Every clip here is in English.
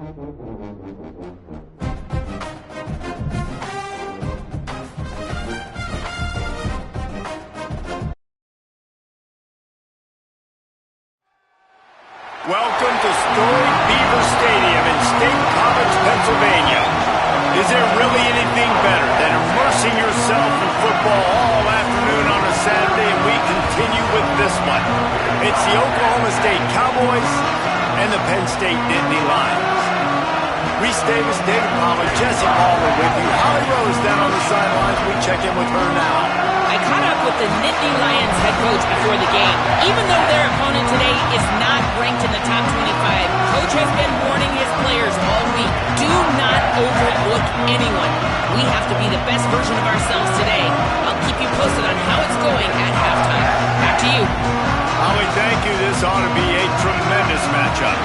Welcome to storied Beaver Stadium in State College, Pennsylvania. Is there really anything better than immersing yourself in football all afternoon on a Saturday, and we continue with this one. It's the Oklahoma State Cowboys and the Penn State Nittany Lions. Reese Davis, David Pollard, Jesse Palmer with you. Holly Rose down on the sidelines. We check in with her now. I caught up with the Nittany Lions head coach before the game. Even though their opponent today is not ranked in the top 25, coach has been warning his players all week. Do not overlook anyone. We have to be the best version of ourselves today. I'll keep you posted on how it's going at halftime. Back to you. Holly, thank you. This ought to be a tremendous matchup.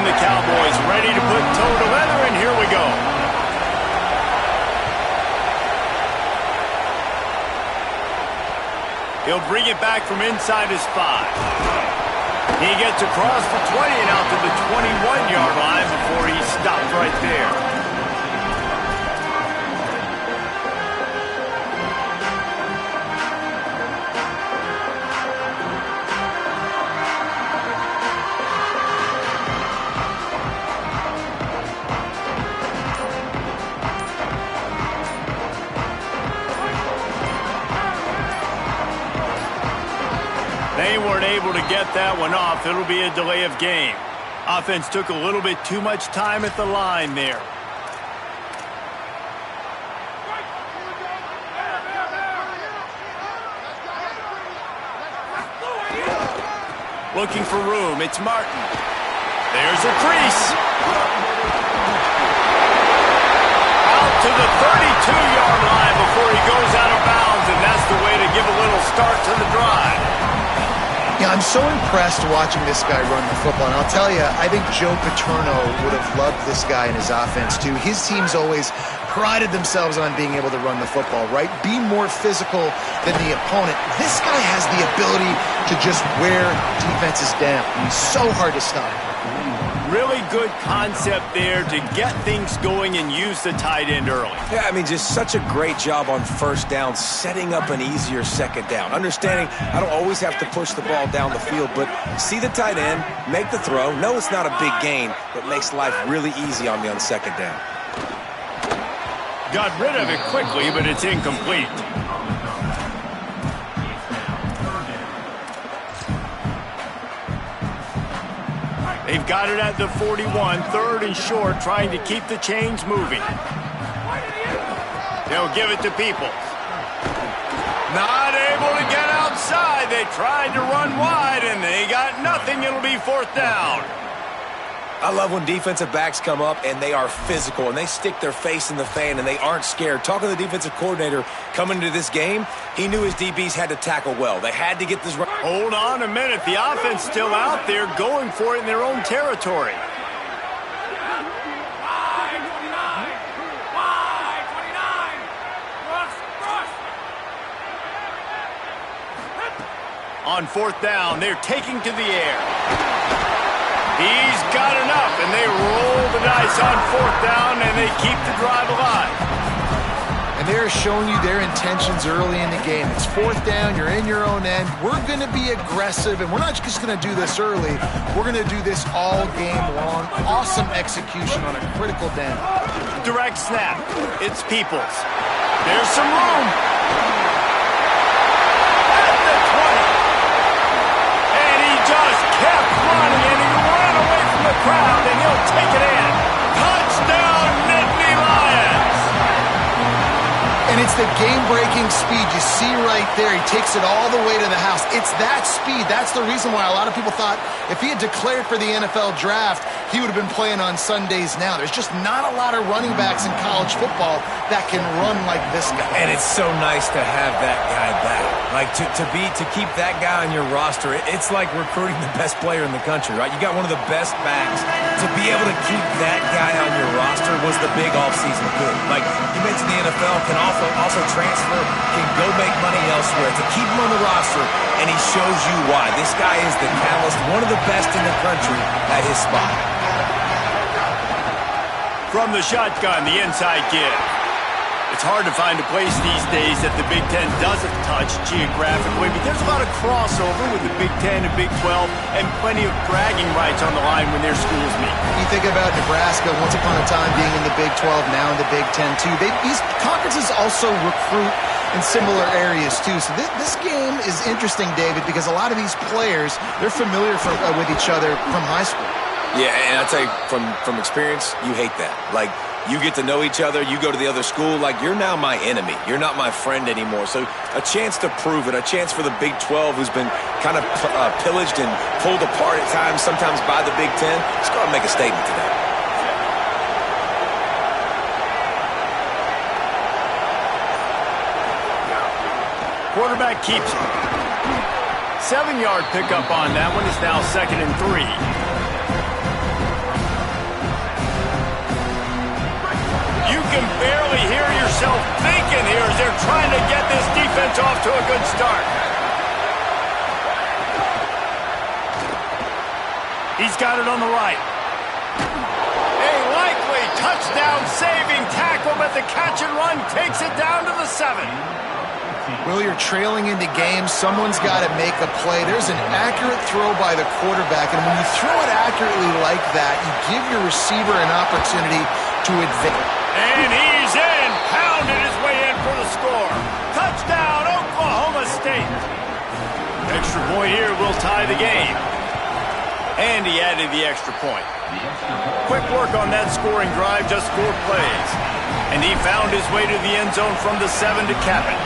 Cowboys ready to put toe to leather, and here we go. He'll bring it back from inside his 5. He gets across the 20 and out to the 21-yard line before he stopped right there. They weren't able to get that one off. It'll be a delay of game. Offense took a little bit too much time at the line there. Looking for room. It's Martin. There's a crease. Out to the 32-yard line before he goes out of bounds, and that's the way to give a little start to the drive. Yeah, I'm so impressed watching this guy run the football. And I'll tell you, I think Joe Paterno would have loved this guy in his offense, too. His teams always prided themselves on being able to run the football, right? Be more physical than the opponent. This guy has the ability to just wear defenses down. He's so hard to stop. Really good concept there to get things going and use the tight end early. Yeah, I mean, just such a great job on first down, setting up an easier second down. Understanding I don't always have to push the ball down the field, but see the tight end, make the throw. No, it's not a big gain, but makes life really easy on me on second down. Got rid of it quickly, but it's incomplete. They've got it at the 41, third and short, trying to keep the chains moving. They'll give it to Peoples. Not able to get outside. They tried to run wide, and they got nothing. It'll be fourth down. I love when defensive backs come up and they are physical and they stick their face in the fan and they aren't scared. Talking to the defensive coordinator coming into this game, he knew his DBs had to tackle well. They had to get this right. Hold on a minute. The offense still out there going for it in their own territory. On fourth down, they're taking to the air. He's got enough, and they roll the dice on fourth down, and they keep the drive alive. And they're showing you their intentions early in the game. It's fourth down, you're in your own end. We're going to be aggressive, and we're not just going to do this early. We're going to do this all game long. Awesome execution on a critical down. Direct snap. It's Peoples. There's some room. At the 20. And he just kept running, and he ran away from the crowd, and he'll take it in. Touchdown, Nittany Lions. And It's the game-breaking speed. You see right there, he takes it all the way to the house. It's that speed. That's the reason why a lot of people thought if he had declared for the NFL draft, he would have been playing on Sundays now. There's just not a lot of running backs in college football that can run like this guy. And it's so nice to have that guy back. Like, to keep that guy on your roster, it's like recruiting the best player in the country, right? You got one of the best backs. To be able to keep that guy on your roster was the big offseason good. Like, you mentioned the NFL can also transfer, can go make money elsewhere. To keep him on the roster, and he shows you why. This guy is the catalyst, one of the best in the country at his spot. From the shotgun, the inside give. It's hard to find a place these days that the Big Ten doesn't touch geographically, but there's a lot of crossover with the Big Ten and Big 12 and plenty of bragging rights on the line when their schools meet. You think about Nebraska, once upon a time being in the Big 12, now in the Big 10 too. These conferences also recruit in similar areas too. So this game is interesting, David, because a lot of these players, they're familiar with each other from high school. Yeah, and I'll tell you, from experience, you hate that. Like, you get to know each other, you go to the other school, like, you're now my enemy. You're not my friend anymore. So a chance to prove it, a chance for the Big 12, who's been kind of pillaged and pulled apart at times, sometimes by the Big 10. Let's go out and make a statement today. Quarterback keeps it. 7-yard pickup on that one. Is now 2nd and 3. You can barely hear yourself thinking here as they're trying to get this defense off to a good start. He's got it on the right. A likely touchdown-saving tackle, but the catch and run takes it down to the 7. Well, you're trailing into games. Someone's got to make a play. There's an accurate throw by the quarterback, and when you throw it accurately like that, you give your receiver an opportunity to advance. And he's in, pounded his way in for the score. Touchdown, Oklahoma State. Extra point here will tie the game. And he added the extra point. Quick work on that scoring drive, just 4 plays. And he found his way to the end zone from the 7 to cap it.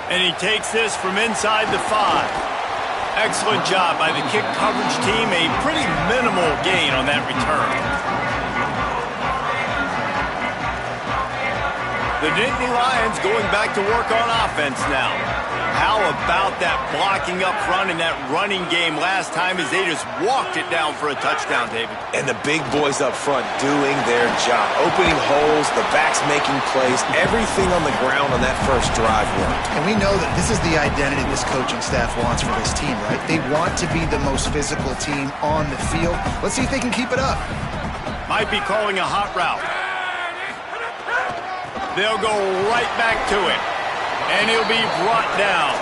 And he takes this from inside the 5. Excellent job by the kick coverage team. A pretty minimal gain on that return. The Nittany Lions going back to work on offense now. How about that blocking up front and that running game last time as they just walked it down for a touchdown, David? And the big boys up front doing their job. Opening holes, the backs making plays, everything on the ground on that first drive worked. And we know that this is the identity this coaching staff wants for this team, right? They want to be the most physical team on the field. Let's see if they can keep it up. Might be calling a hot route. They'll go right back to it. And he'll be brought down.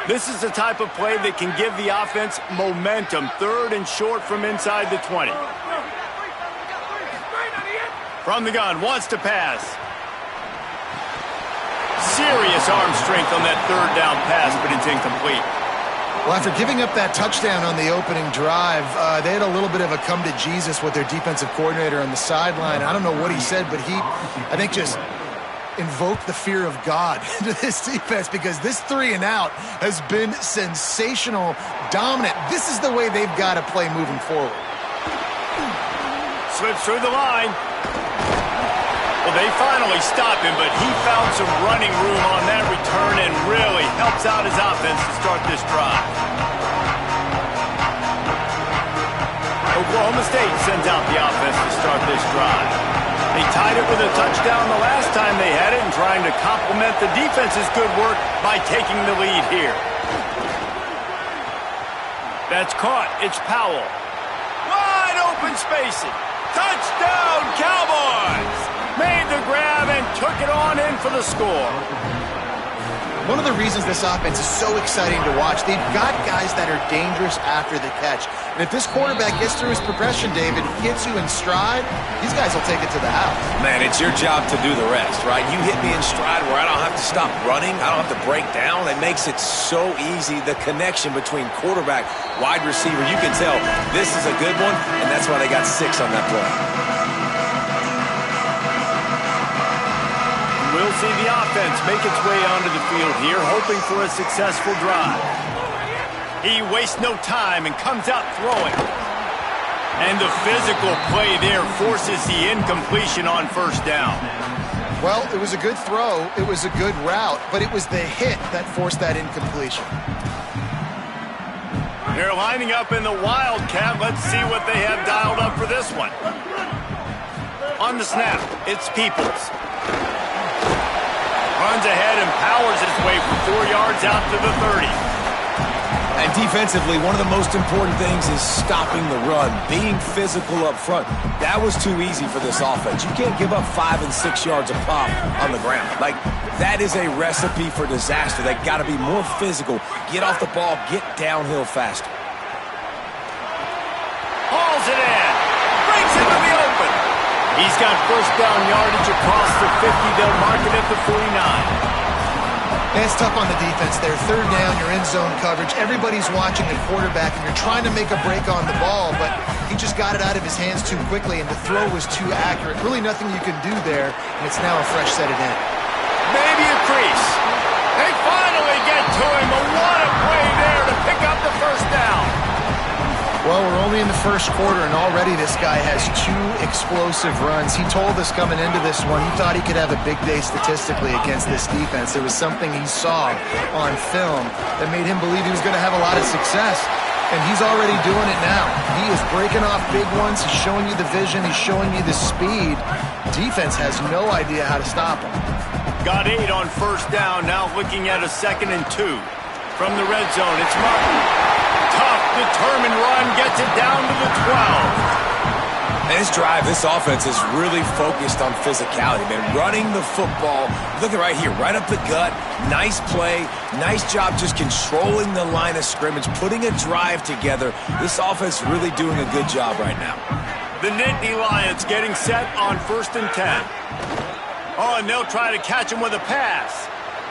This is the type of play that can give the offense momentum. 3rd and short from inside the 20. From the gun, wants to pass. Serious arm strength on that 3rd down pass, but it's incomplete. Well, after giving up that touchdown on the opening drive, they had a little bit of a come to Jesus with their defensive coordinator on the sideline. I don't know what he said, but he, I think, just invoked the fear of God into this defense, because this 3 and out has been sensational, dominant. This is the way they've got to play moving forward. Slips through the line. Well, they finally stopped him, but he found some running room on that return and really helps out his offense to start this drive. Oklahoma State sends out the offense to start this drive. They tied it with a touchdown the last time they had it and trying to complement the defense's good work by taking the lead here. That's caught. It's Powell. Wide open spacing. Touchdown, Cowboys! Made the grab and took it on in for the score. One of the reasons this offense is so exciting to watch, they've got guys that are dangerous after the catch. And if this quarterback gets through his progression, David, hits you in stride, these guys will take it to the house. Man, it's your job to do the rest, right? You hit me in stride where I don't have to stop running. I don't have to break down. It makes it so easy. The connection between quarterback, wide receiver, you can tell this is a good one, and that's why they got 6 on that play. We'll see the offense make its way onto the field here, hoping for a successful drive. He wastes no time and comes out throwing. And the physical play there forces the incompletion on first down. Well, it was a good throw, it was a good route, but it was the hit that forced that incompletion. They're lining up in the Wildcat. Let's see what they have dialed up for this one. On the snap, it's Peoples. Runs ahead and powers his way for 4 yards out to the 30. And defensively, one of the most important things is stopping the run, being physical up front. That was too easy for this offense. You can't give up 5 and 6 yards a pop on the ground. Like, that is a recipe for disaster. They got to be more physical, get off the ball, get downhill faster. Hauls it in, breaks into the open. He's got first down yardage across the 50. They'll mark it at the 49. And it's tough on the defense there. Third down, you're in zone coverage. Everybody's watching the quarterback, and you're trying to make a break on the ball, but he just got it out of his hands too quickly, and the throw was too accurate. Really nothing you can do there, and it's now a fresh set it in. Maybe a crease. They finally get to him, but what a play there to pick up the first down. Well, we're only in the first quarter, and already this guy has 2 explosive runs. He told us coming into this one he thought he could have a big day statistically against this defense. There was something he saw on film that made him believe he was going to have a lot of success, and he's already doing it now. He is breaking off big ones. He's showing you the vision. He's showing you the speed. Defense has no idea how to stop him. Got 8 on first down, now looking at a 2nd and 2. From the red zone, it's Martin. Tough, determined run, gets it down to the 12. And this drive, this offense is really focused on physicality, man. Running the football, look at right here, right up the gut. Nice play, nice job just controlling the line of scrimmage, putting a drive together. This offense really doing a good job right now. The Nittany Lions getting set on 1st and 10. Oh, and they'll try to catch him with a pass.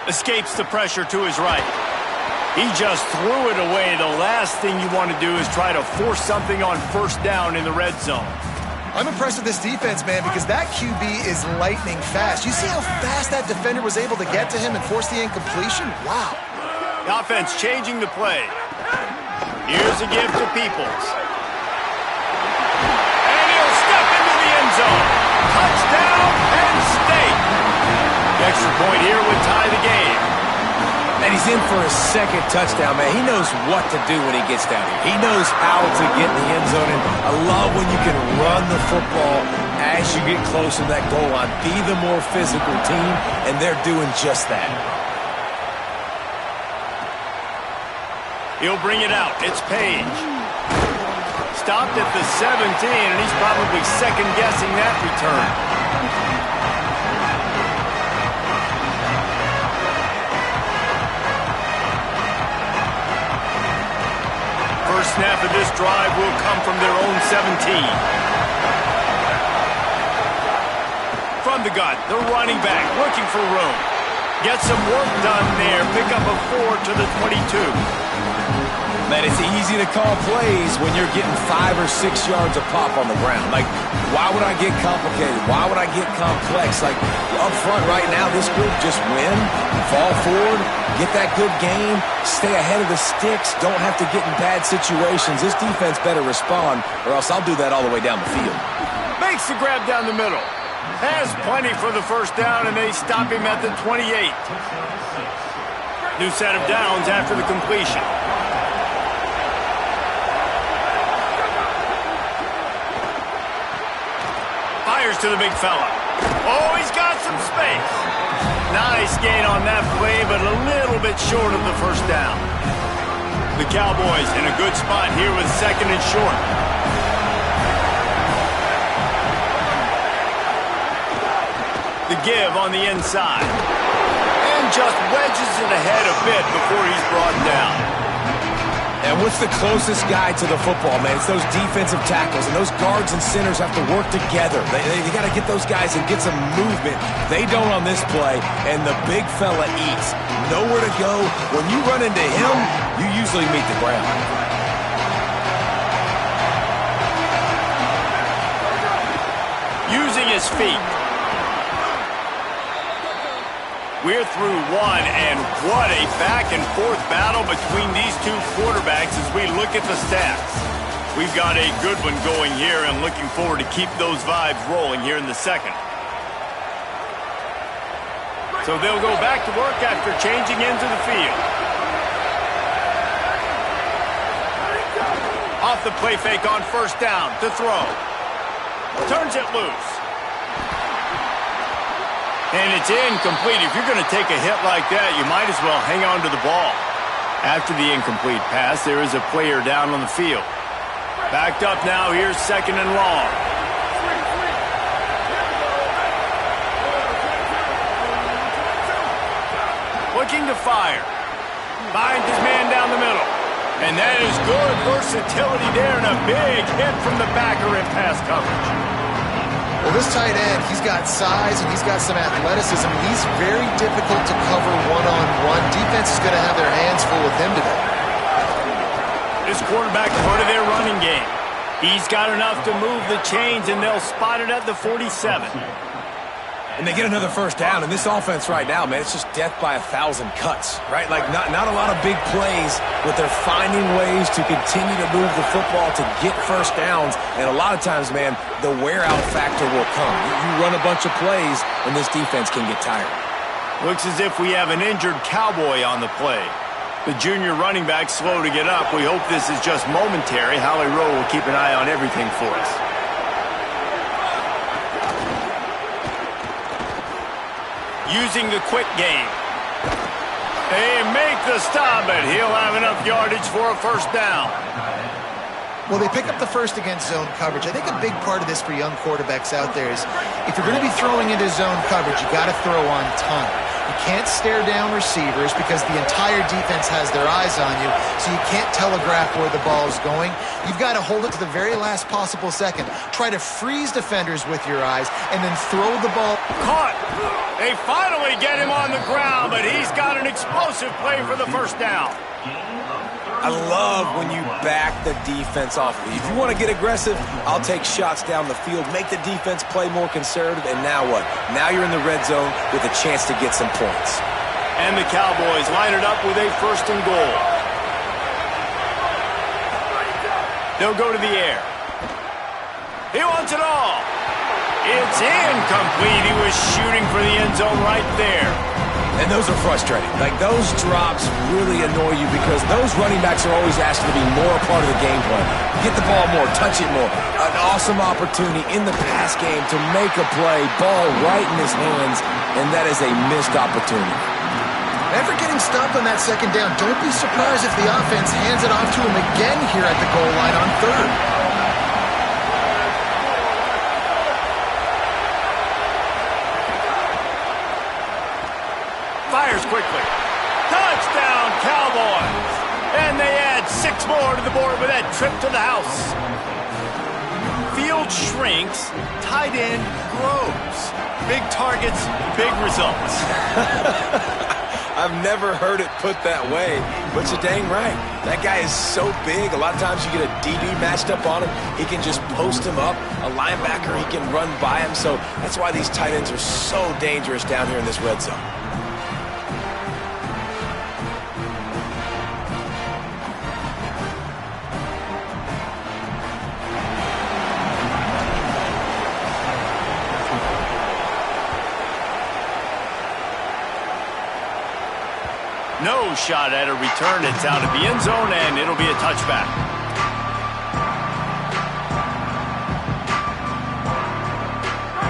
Escapes the pressure to his right. He just threw it away. The last thing you want to do is try to force something on first down in the red zone. I'm impressed with this defense, man, because that QB is lightning fast. You see how fast that defender was able to get to him and force the incompletion? Wow. The offense changing the play. Here's a give to Peoples. And he'll step into the end zone. Touchdown, Penn State. The extra point here would tie the game. And he's in for his 2nd touchdown, man. He knows what to do when he gets down here. He knows how to get in the end zone. And I love when you can run the football as you get closer to that goal line. Be the more physical team, and they're doing just that. He'll bring it out. It's Page. Stopped at the 17, and he's probably second-guessing that return. First snap of this drive will come from their own 17. From the gun, the running back looking for room. Get some work done there. Pick up a 4 to the 22. Man, it's easy to call plays when you're getting 5 or 6 yards a pop on the ground. Like, why would I get complicated? Why would I get complex? Like, up front right now, this group just win, fall forward, get that good game, stay ahead of the sticks, don't have to get in bad situations. This defense better respond, or else I'll do that all the way down the field. Makes the grab down the middle. Has plenty for the first down, and they stop him at the 28. New set of downs after the completion. Fires to the big fella. Oh, he's got some space. Nice gain on that play, but a little bit short of the first down. The Cowboys in a good spot here with 2nd and short. The give on the inside. And just wedges it ahead a bit before he's brought down. And what's the closest guy to the football, man? It's those defensive tackles, and those guards and centers have to work together. They got to get those guys and get some movement. They don't on this play, and the big fella eats. Nowhere to go. When you run into him, you usually meet the ground. Using his feet. We're through one, and what a back-and-forth battle between these two quarterbacks as we look at the stats. We've got a good one going here, and looking forward to keep those vibes rolling here in the second. So they'll go back to work after changing into the field. Off the play fake on first down to throw. Turns it loose. And it's incomplete. If you're going to take a hit like that, you might as well hang on to the ball. After the incomplete pass, there is a player down on the field. Backed up now, here's second and long. Looking to fire. Finds his man down the middle. And that is good versatility there, and a big hit from the backer in pass coverage. Well, this tight end, he's got size and he's got some athleticism. He's very difficult to cover one-on-one. Defense is going to have their hands full with him today. This quarterback part of their running game. He's got enough to move the chains, and they'll spot it at the 47. And they get another first down. And this offense right now, man, it's just death by 1,000 cuts, right? Like not a lot of big plays, but they're finding ways to continue to move the football to get first downs. And a lot of times, man, the wear-out factor will come. You run a bunch of plays, and this defense can get tired. Looks as if we have an injured Cowboy on the play. The junior running back slow to get up. We hope this is just momentary. Howie Rowe will keep an eye on everything for us. Using the quick game. They make the stop, but he'll have enough yardage for a first down. Well, they pick up the first against zone coverage. I think a big part of this for young quarterbacks out there is if you're going to be throwing into zone coverage, you got to throw on time. You can't stare down receivers because the entire defense has their eyes on you, so you can't telegraph where the ball is going. You've got to hold it to the very last possible second. Try to freeze defenders with your eyes and then throw the ball. Caught. They finally get him on the ground, but he's got an explosive play for the first down. I love when you back the defense off. If you want to get aggressive, I'll take shots down the field, make the defense play more conservative, and now what? Now you're in the red zone with a chance to get some points. And the Cowboys line it up with a first and goal. They'll go to the air. He wants it all. It's incomplete. He was shooting for the end zone right there. And those are frustrating. Like, those drops really annoy you because those running backs are always asked to be more a part of the game plan. Get the ball more, touch it more. An awesome opportunity in the pass game to make a play, ball right in his hands, and that is a missed opportunity. After getting stopped on that second down, don't be surprised if the offense hands it off to him again here at the goal line on third. Fires quickly. Touchdown, Cowboys! And they add 6 more to the board with that trip to the house. Field shrinks, tight end grows. Big targets, big results. I've never heard it put that way, but you're dang right. That guy is so big. A lot of times you get a DB matched up on him. He can just post him up. A linebacker, he can run by him. So that's why these tight ends are so dangerous down here in this red zone. No shot at a return. It's out of the end zone, and it'll be a touchback.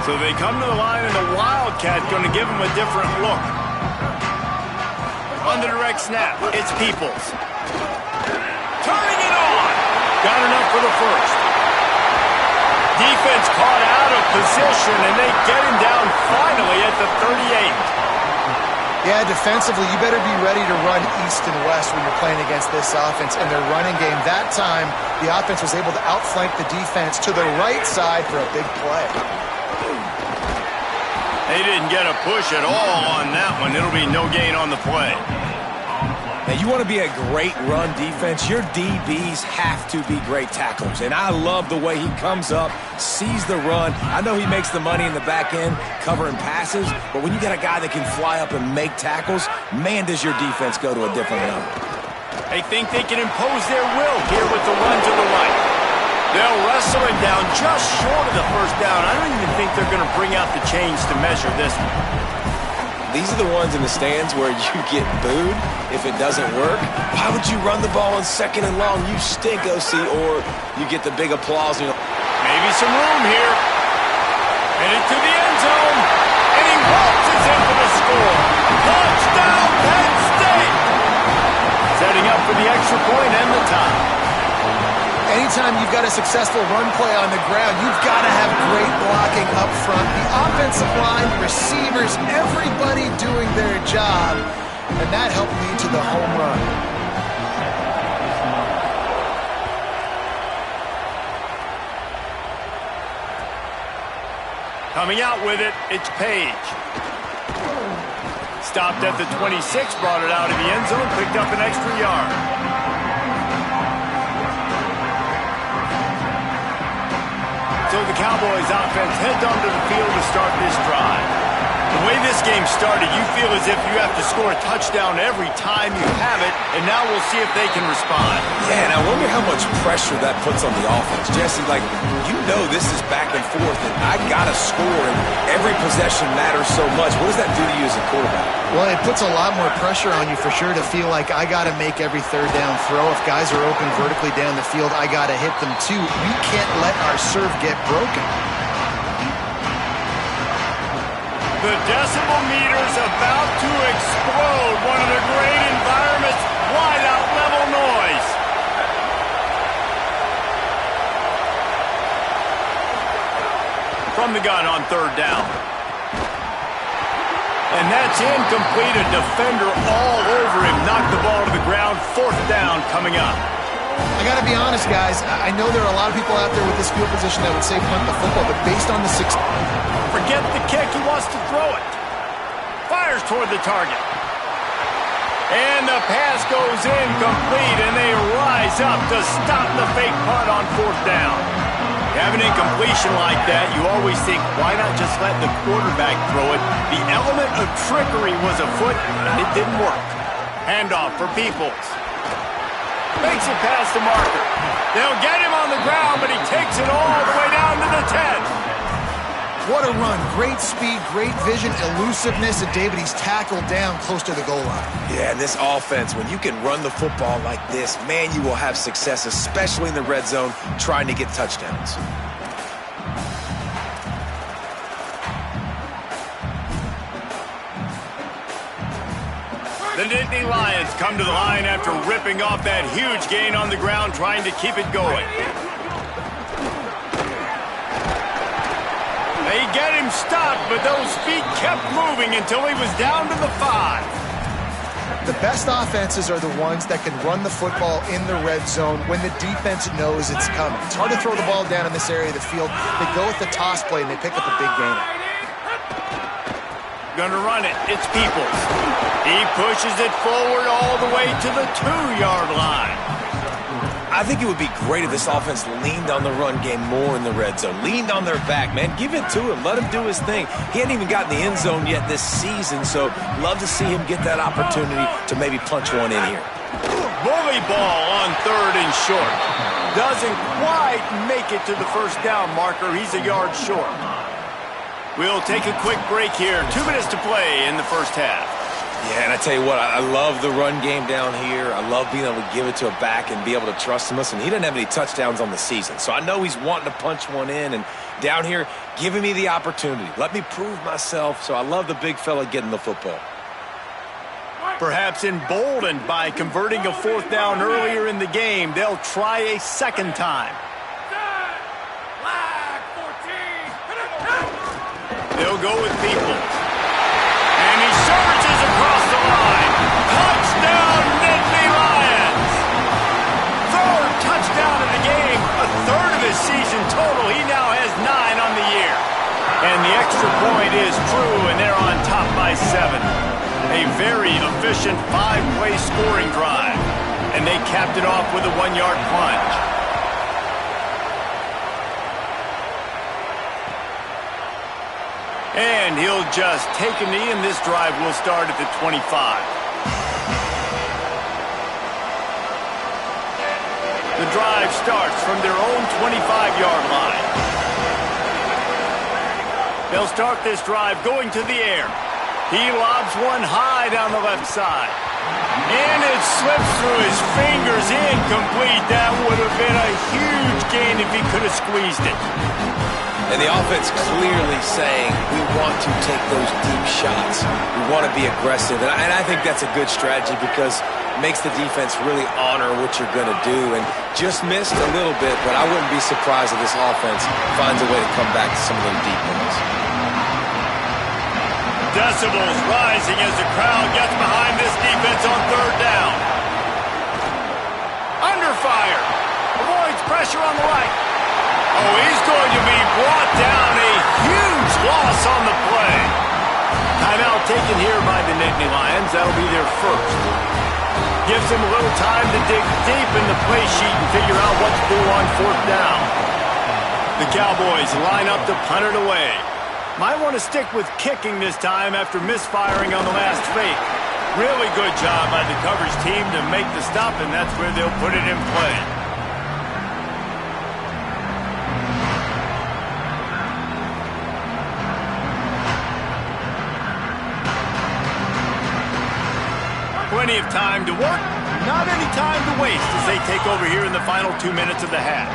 So they come to the line, and the Wildcat going to give them a different look. On the direct snap, it's Peoples. Turning it on. Got enough for the first. Defense caught out of position, and they get him down finally at the 38. Yeah, defensively, you better be ready to run east and west when you're playing against this offense and their running game. That time, the offense was able to outflank the defense to the right side for a big play. They didn't get a push at all on that one. It'll be no gain on the play. Now, you want to be a great run defense, your DBs have to be great tacklers. And I love the way he comes up, sees the run. I know he makes the money in the back end covering passes, but when you got a guy that can fly up and make tackles, man, does your defense go to a different level. They think they can impose their will here with the run to the right. They'll wrestle him down just short of the first down. I don't even think they're going to bring out the chains to measure this one. These are the ones in the stands where you get booed if it doesn't work. Why would you run the ball on 2nd and long? You stink, OC, or you get the big applause. Maybe some room here. Headed to the end zone, and he waltzes in for the score. Touchdown, Penn State! Setting up for the extra point and the tie. Anytime you've got a successful run play on the ground, you've got to have great blocking up front. The offensive line, receivers, everybody doing their job, and that helped lead to the home run. Coming out with it, it's Page. Stopped at the 26, brought it out of the end zone, picked up an extra yard. So the Cowboys offense heads onto the field to start this drive. The way this game started, you feel as if you have to score a touchdown every time you have it, and now we'll see if they can respond. Yeah, and I wonder how much pressure that puts on the offense. Jesse, like, you know this is back and forth, and I got to score, and every possession matters so much. What does that do to you as a quarterback? Well, it puts a lot more pressure on you for sure to feel like I got to make every third down throw. If guys are open vertically down the field, I got to hit them too. We can't let our serve get broken. The decibel meter's about to explode. One of the great environments, wide-out level noise. From the gun on 3rd down. And that's incomplete. A defender all over him. Knocked the ball to the ground. 4th down coming up. I got to be honest, guys. I know there are a lot of people out there with this field position that would say punt the football, but based on the forget the kick. He wants to throw it. Fires toward the target. And the pass goes incomplete, and they rise up to stop the fake punt on 4th down. You have an incompletion like that, you always think, why not just let the quarterback throw it? The element of trickery was afoot, and it didn't work. Handoff for Peoples. Makes it past the marker. They'll get him on the ground, but he takes it all the way down to the 10. What a run. Great speed, great vision, elusiveness, and David, he's tackled down close to the goal line. Yeah, and this offense, when you can run the football like this, man, you will have success, especially in the red zone, trying to get touchdowns. The Nittany Lions come to the line after ripping off that huge gain on the ground, trying to keep it going. They get him stopped, but those feet kept moving until he was down to the 5. The best offenses are the ones that can run the football in the red zone when the defense knows it's coming. It's hard to throw the ball down in this area of the field. They go with the toss play, and they pick up a big gain. Gonna run it. It's Peoples. He pushes it forward all the way to the 2-yard line. I think it would be great if this offense leaned on the run game more in the red zone. Leaned on their back, man. Give it to him. Let him do his thing. He hadn't even gotten the end zone yet this season, so love to see him get that opportunity to maybe punch one in here. Bully ball on 3rd and short. Doesn't quite make it to the 1st down marker. He's a yard short. We'll take a quick break here. 2 minutes to play in the 1st half. Yeah, and I tell you what, I love the run game down here. I love being able to give it to a back and be able to trust him. Listen, he doesn't have any touchdowns on the season, so I know he's wanting to punch one in. And down here, giving me the opportunity. Let me prove myself, so I love the big fella getting the football. Perhaps emboldened by converting a 4th down earlier in the game, they'll try a 2nd time. They'll go with Peoples. And he surges across It is true, and they're on top by 7. A very efficient 5-play scoring drive. And they capped it off with a 1-yard plunge. And he'll just take a knee, and this drive will start at the 25. The drive starts from their own 25-yard line. They'll start this drive going to the air. He lobs one high down the left side. And it slips through his fingers, incomplete. That would have been a huge gain if he could have squeezed it. And the offense clearly saying, we want to take those deep shots. We want to be aggressive. And I think that's a good strategy because it makes the defense really honor what you're going to do. And just missed a little bit, but I wouldn't be surprised if this offense finds a way to come back to some of those deep ones. Decibels rising as the crowd gets behind this defense on 3rd down. Under fire. Avoids pressure on the right. Oh, he's going to be brought down. A huge loss on the play. Timeout taken here by the Nittany Lions. That'll be their first. Gives him a little time to dig deep in the play sheet and figure out what to do on 4th down. The Cowboys line up to punt it away. Might want to stick with kicking this time after misfiring on the last fake. Really good job by the coverage team to make the stop, and that's where they'll put it in play. Plenty of time to work, not any time to waste as they take over here in the final 2 minutes of the half.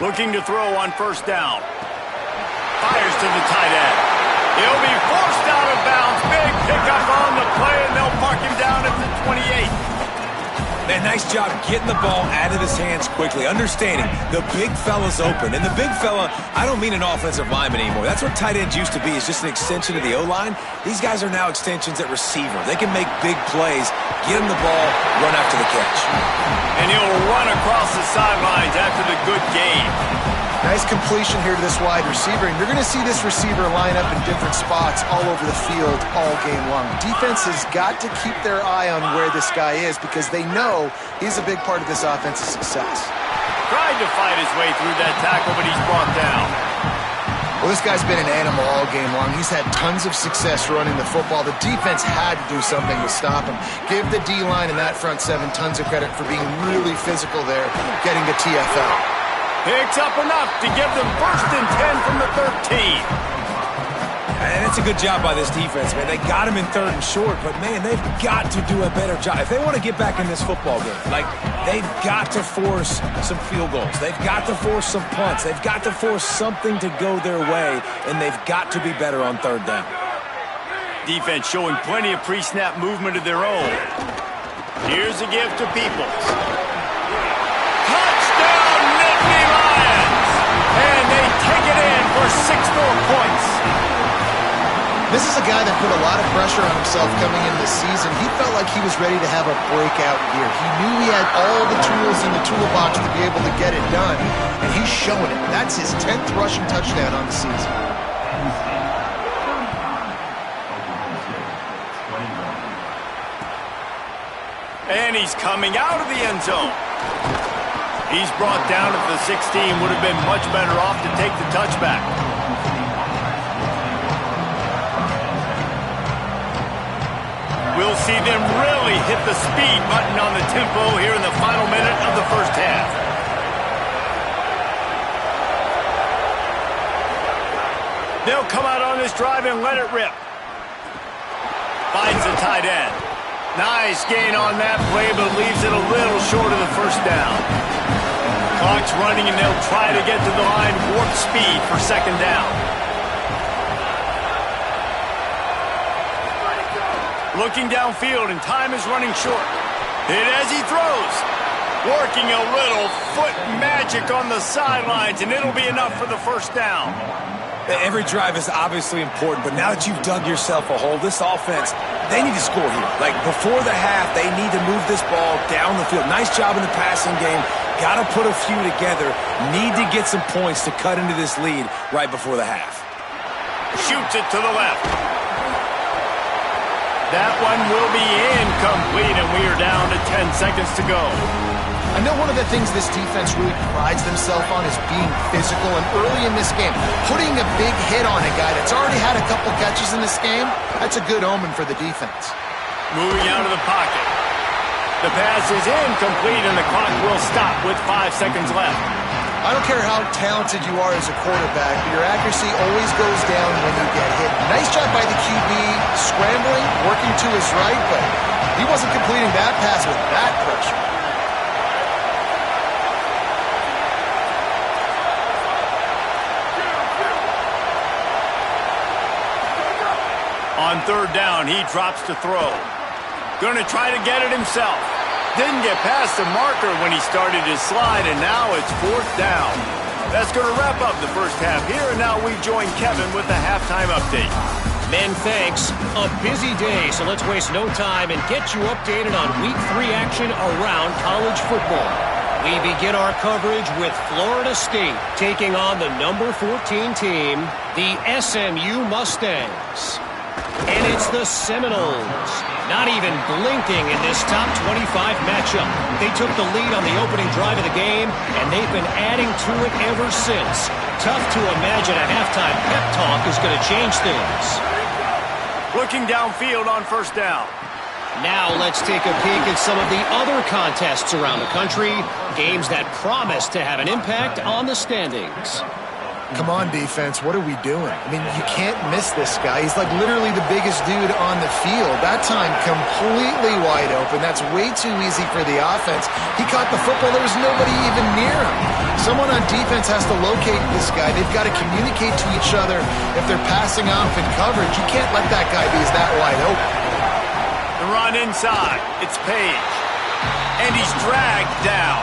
Looking to throw on 1st down. Fires to the tight end. He'll be forced out of bounds. Big pickup on the play, and they'll mark him down at the 28. Man, nice job getting the ball out of his hands quickly, understanding the big fella's open. And the big fella, I don't mean an offensive lineman anymore. That's what tight ends used to be, is just an extension of the O-line. These guys are now extensions at receiver. They can make big plays, get him the ball, run after the catch. And he'll run across the sidelines after the good gain. Nice completion here to this wide receiver, and you're going to see this receiver line up in different spots all over the field all game long. Defense has got to keep their eye on where this guy is because they know he's a big part of this offense's success. Tried to fight his way through that tackle, but he's brought down. Well, this guy's been an animal all game long. He's had tons of success running the football. The defense had to do something to stop him. Give the D-line and that front 7 tons of credit for being really physical there, getting the TFL. Picks up enough to give them 1st and 10 from the 13. And it's a good job by this defense, man. They got him in 3rd and short, but, man, they've got to do a better job. If they want to get back in this football game, like, they've got to force some field goals. They've got to force some punts. They've got to force something to go their way, and they've got to be better on 3rd down. Defense showing plenty of pre-snap movement of their own. Here's a gift to Peoples. Touchdown, Nittany Lions! And they take it in for 6 more points. This is a guy that put a lot of pressure on himself coming into the season. He felt like he was ready to have a breakout year. He knew he had all the tools in the toolbox to be able to get it done, and he's showing it. That's his 10th rushing touchdown on the season. And he's coming out of the end zone. He's brought down at the 16. Would have been much better off to take the touchback. We'll see them really hit the speed button on the tempo here in the final minute of the 1st half. They'll come out on this drive and let it rip. Finds the tight end. Nice gain on that play, but leaves it a little short of the 1st down. Clock's running, and they'll try to get to the line warp speed for 2nd down. Looking downfield, and time is running short. Hit as he throws. Working a little foot magic on the sidelines, and it'll be enough for the 1st down. Every drive is obviously important, but now that you've dug yourself a hole, this offense, they need to score here. Like, before the half, they need to move this ball down the field. Nice job in the passing game. Got to put a few together. Need to get some points to cut into this lead right before the half. Shoots it to the left. That one will be incomplete, and we are down to 10 seconds to go. I know one of the things this defense really prides themselves on is being physical, and early in this game, putting a big hit on a guy that's already had a couple catches in this game, that's a good omen for the defense. Moving out of the pocket. The pass is incomplete, and the clock will stop with 5 seconds left. I don't care how talented you are as a quarterback, but your accuracy always goes down when you get hit. Nice job by the QB, scrambling, working to his right, but he wasn't completing that pass with that pressure. On third down, he drops to throw. Going to try to get it himself. Didn't get past the marker when he started his slide, and now it's fourth down. That's going to wrap up the first half here, and now we join Kevin with the halftime update. Men, thanks. A busy day, so let's waste no time and get you updated on Week 3 action around college football. We begin our coverage with Florida State taking on the number 14 team, the SMU Mustangs. And it's the Seminoles, not even blinking in this top 25 matchup. They took the lead on the opening drive of the game, and they've been adding to it ever since. Tough to imagine a halftime pep talk is going to change things. Looking downfield on first down. Now let's take a peek at some of the other contests around the country, games that promise to have an impact on the standings. Come on, defense. What are we doing? I mean, you can't miss this guy. He's like literally the biggest dude on the field. That time, completely wide open. That's way too easy for the offense. He caught the football. There was nobody even near him. Someone on defense has to locate this guy. They've got to communicate to each other if they're passing off in coverage. You can't let that guy be that wide open. The run inside. It's Page. And he's dragged down.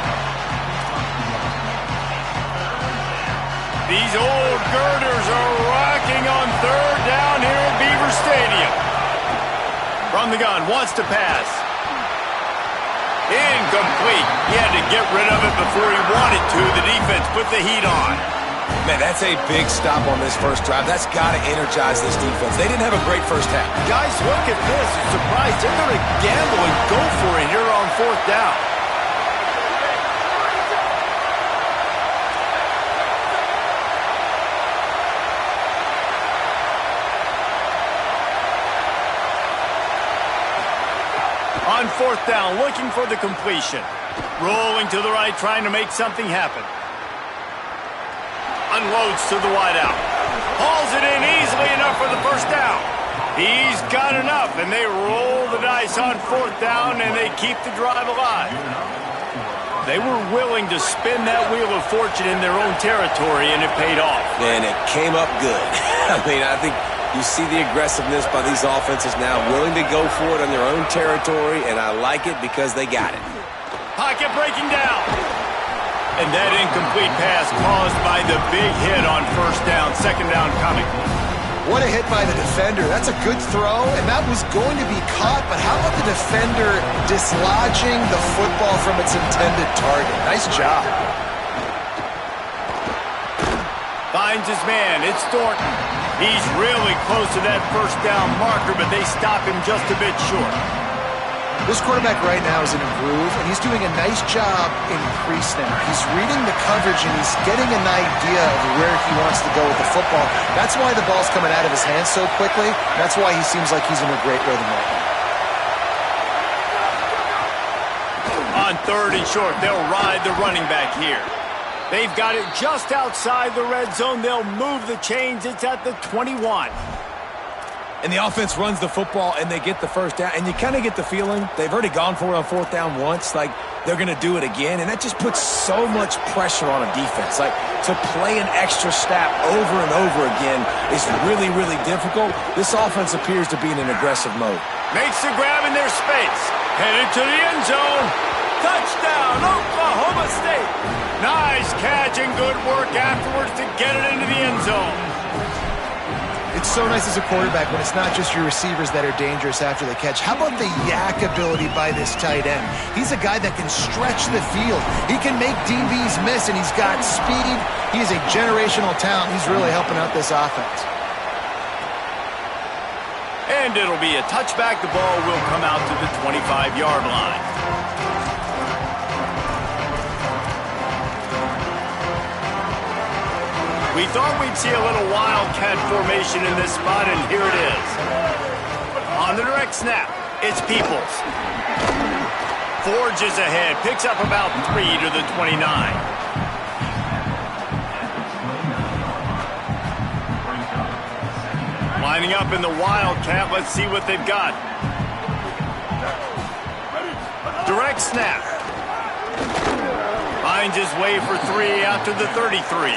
These old girders are rocking on third down here at Beaver Stadium. From the gun, wants to pass. Incomplete. He had to get rid of it before he wanted to. The defense put the heat on. Man, that's a big stop on this first drive. That's got to energize this defense. They didn't have a great first half. Guys, look at this. I'm surprised they're going to gamble and go for it here on fourth down. On fourth down, looking for the completion. Rolling to the right, trying to make something happen. Unloads to the wideout. Hauls it in easily enough for the first down. He's got enough, and they roll the dice on fourth down, and they keep the drive alive. They were willing to spin that wheel of fortune in their own territory, and it paid off. And it came up good. I mean, I think you see the aggressiveness by these offenses now, willing to go for it on their own territory, and I like it because they got it. Pocket breaking down. And that incomplete pass caused by the big hit on first down, second down coming. What a hit by the defender. That's a good throw, and that was going to be caught, but how about the defender dislodging the football from its intended target? Nice job. Finds his man. It's Thornton. He's really close to that first down marker, but they stop him just a bit short. This quarterback right now is in a groove, and he's doing a nice job in crease now. He's reading the coverage, and he's getting an idea of where he wants to go with the football. That's why the ball's coming out of his hands so quickly. That's why he seems like he's in a great rhythm right now. On third and short, they'll ride the running back here. They've got it just outside the red zone. They'll move the chains. It's at the 21. And the offense runs the football, and they get the first down. And you kind of get the feeling they've already gone for it on fourth down once. Like, they're going to do it again. And that just puts so much pressure on a defense. Like, to play an extra snap over and over again is really, really difficult. This offense appears to be in an aggressive mode. Makes the grab in their space. Headed to the end zone. Touchdown, Oklahoma State. Nice catch and good work afterwards to get it into the end zone. it's so nice as a quarterback when it's not just your receivers that are dangerous after the catch. How about the yak ability by this tight end? He's a guy that can stretch the field. He can make DBs miss, and he's got speed. He's a generational talent. He's really helping out this offense. And it'll be a touchback. The ball will come out to the 25-yard line. We thought we'd see a little wildcat formation in this spot, and here it is. On the direct snap, it's Peoples. Forges ahead, picks up about 3 to the 29. Lining up in the wildcat, let's see what they've got. Direct snap. Finds his way for 3 out to the 33.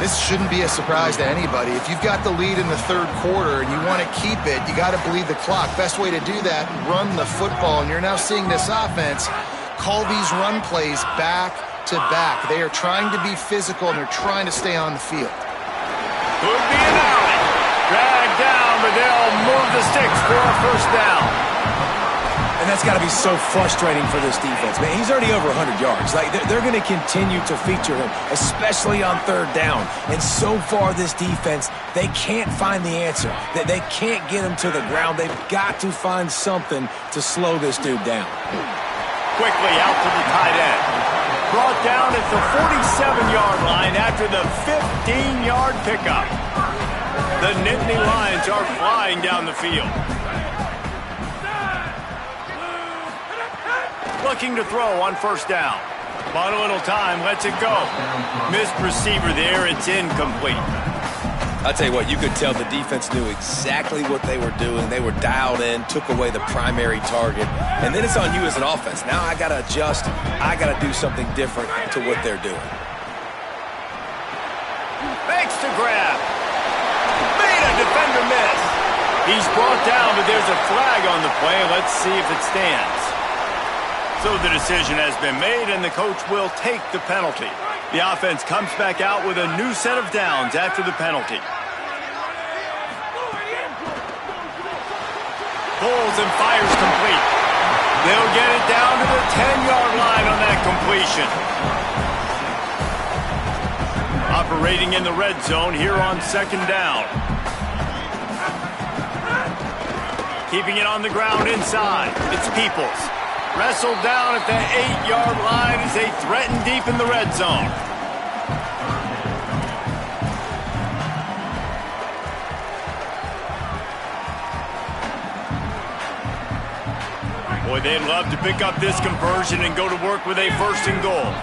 This shouldn't be a surprise to anybody. If you've got the lead in the third quarter and you want to keep it, you got to bleed the clock. Best way to do that, run the football. And you're now seeing this offense call these run plays back to back. They are trying to be physical, and they're trying to stay on the field. Could be an alley. Dragged down, but they'll move the sticks for a first down. And that's got to be so frustrating for this defense. Man, he's already over 100 yards. Like, they're going to continue to feature him, especially on third down. And so far, this defense, they can't find the answer. They can't get him to the ground. They've got to find something to slow this dude down. Quickly out to the tight end. Brought down at the 47-yard line after the 15-yard pickup. The Nittany Lions are flying down the field. Looking to throw on first down. Bought a little time, lets it go. Missed receiver there, it's incomplete. I'll tell you what, you could tell the defense knew exactly what they were doing. They were dialed in, took away the primary target, and then it's on you as an offense. Now I got to adjust. I got to do something different to what they're doing. Makes the grab. Made a defender miss. He's brought down, but there's a flag on the play. Let's see if it stands. So the decision has been made, and the coach will take the penalty. The offense comes back out with a new set of downs after the penalty. Pulls and fires complete. They'll get it down to the 10-yard line on that completion. Operating in the red zone here on second down. Keeping it on the ground inside. It's Peoples. Wrestled down at the 8-yard line as they threaten deep in the red zone. Boy, they'd love to pick up this conversion and go to work with a first and goal.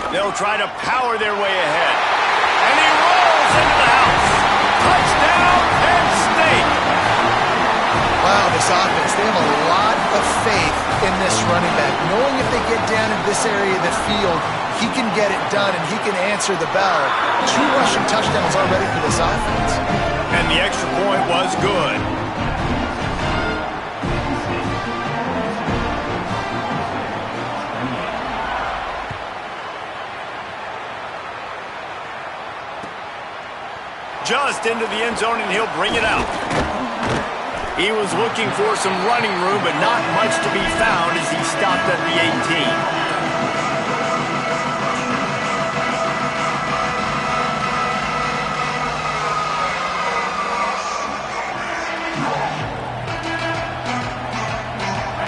They'll try to power their way ahead. And he rolls into the house. Touchdown, Penn State. Wow, this offense, they have a lot of faith in this running back. Knowing if they get down in this area of the field, he can get it done and he can answer the bell. 2 rushing touchdowns already for this offense. And the extra point was good. Just into the end zone, and he'll bring it out. He was looking for some running room, but not much to be found as he stopped at the 18.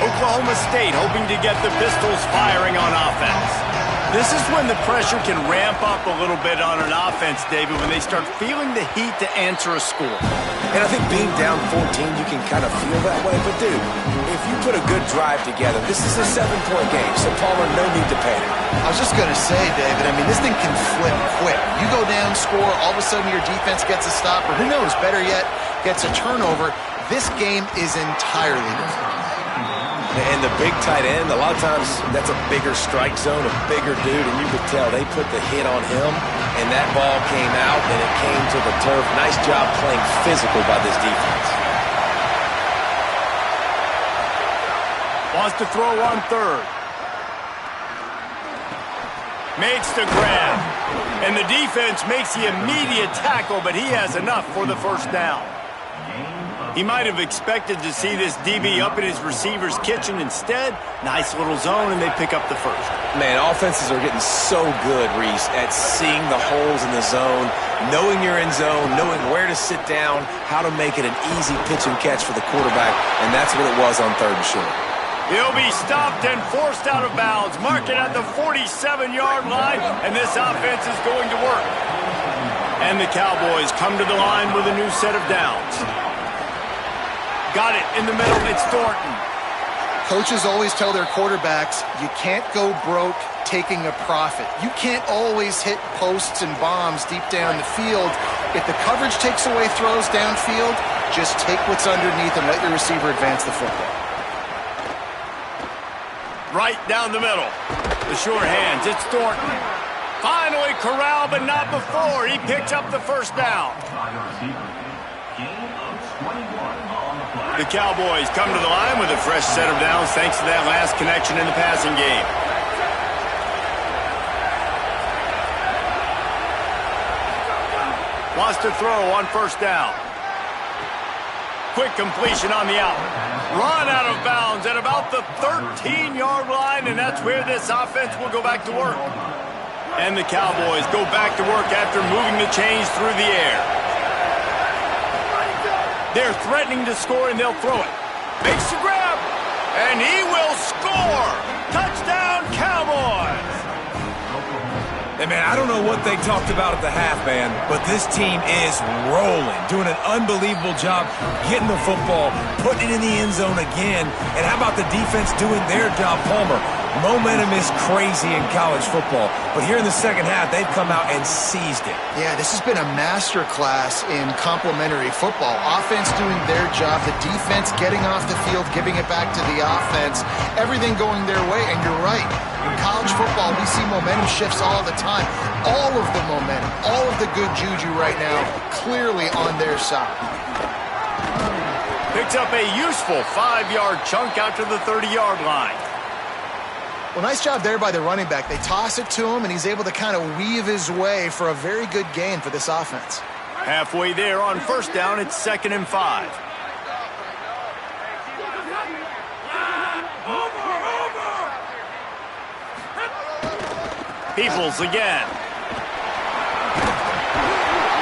Oklahoma State hoping to get the Pistols firing on offense. This is when the pressure can ramp up a little bit on an offense, David, when they start feeling the heat to answer a score. And I think being down 14, you can kind of feel that way. But, dude, if you put a good drive together, this is a 7-point game, so Palmer, no need to panic. I was just going to say, David, I mean, this thing can flip quick. You go down, score, all of a sudden your defense gets a stop, or who knows, better yet, gets a turnover. This game is entirely different. And the big tight end, a lot of times that's a bigger strike zone, a bigger dude, and you could tell they put the hit on him, and that ball came out, and it came to the turf. Nice job playing physical by this defense. Wants to throw on third. Makes the grab. And the defense makes the immediate tackle, but he has enough for the first down. He might have expected to see this DB up in his receiver's kitchen. Instead, nice little zone, and they pick up the first. Man, offenses are getting so good, Reese, at seeing the holes in the zone, knowing you're in zone, knowing where to sit down, how to make it an easy pitch and catch for the quarterback, and that's what it was on third and short. He'll be stopped and forced out of bounds. Mark it at the 47-yard line, and this offense is going to work. And the Cowboys come to the line with a new set of downs. Got it in the middle. It's Thornton. Coaches always tell their quarterbacks, you can't go broke taking a profit. You can't always hit posts and bombs deep down the field. If the coverage takes away throws downfield, just take what's underneath and let your receiver advance the football. Right down the middle. The sure hands. It's Thornton. Finally corralled, but not before. He picks up the first down. The Cowboys come to the line with a fresh set of downs thanks to that last connection in the passing game. Wants to throw on first down. Quick completion on the out. Run out of bounds at about the 13-yard line, and that's where this offense will go back to work. And the Cowboys go back to work after moving the chains through the air. They're threatening to score, and they'll throw it. Makes the grab, and he will score. Touchdown, Cowboys. Hey, man, I don't know what they talked about at the half, man, but this team is rolling, doing an unbelievable job getting the football, putting it in the end zone again. And how about the defense doing their job, Palmer? Momentum is crazy in college football, but here in the second half, they've come out and seized it. Yeah, this has been a master class in complementary football. Offense doing their job, the defense getting off the field, giving it back to the offense, everything going their way, and you're right. In college football, we see momentum shifts all the time. All of the momentum, all of the good juju right now, clearly on their side. Picks up a useful 5-yard chunk out to the 30-yard line. Well, nice job there by the running back. They toss it to him, and he's able to kind of weave his way for a very good gain for this offense. Halfway there on first down, it's 2nd and 5. Peoples again.